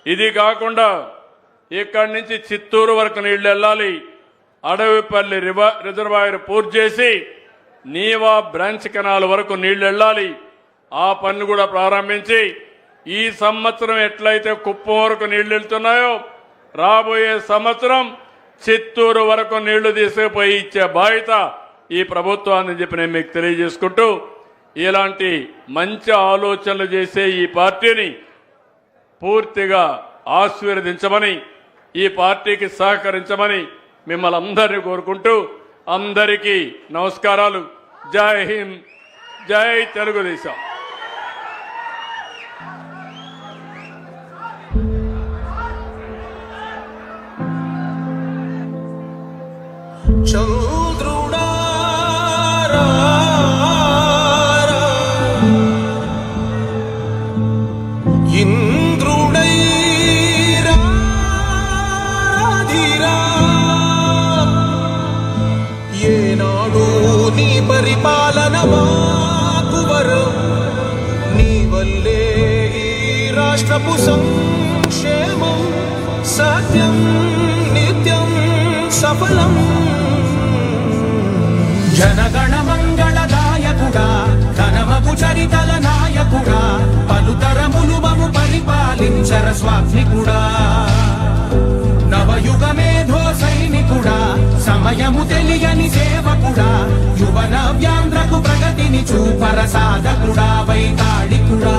ఇది కాకుండా ఇక్కడి నుంచి చిత్తూరు వరకు నీళ్లు వెళ్ళాలి. అడవిపల్లి రిజర్వాయర్ పూర్తి చేసి నీవా బ్రాంచ్ కెనాల్ వరకు నీళ్లు వెళ్ళాలి. ఆ పని కూడా ప్రారంభించి ఈ సంవత్సరం ఎట్లయితే కుప్పం వరకు నీళ్లు వెళ్తున్నాయో రాబోయే సంవత్సరం చిత్తూరు వరకు నీళ్లు తీసుకుపోయి ఇచ్చే బాధ్యత ఈ ప్రభుత్వాన్ని చెప్పి నేను మీకు తెలియజేసుకుంటూ, ఇలాంటి మంచి ఆలోచనలు చేసే ఈ పార్టీని పూర్తిగా ఆశీర్వదించమని, ఈ పార్టీకి సహకరించమని మిమ్మల్ని అందరినీ కోరుకుంటూ అందరికీ నమస్కారాలు. జై హింద్, జై తెలుగుదేశం. పరిపాలన మాకు వరం, నీ వల్లే ఈ రాష్ట్రపు సంక్షేమం సత్యం నిత్యం సఫలం. జనగణ మంగళదాయకుడా, ఘనమగు చరితల నాయకుడా, పలుతరములు మము పరిపాలించర స్వాత్మికుడా, నవయుగ మేధో సైనికుడా, సమయము తెలియని సేవకుడా, యువన వ్యాంధ్రకు ప్రగతిని చూపర సాధకుడా, వైతాళికుడా.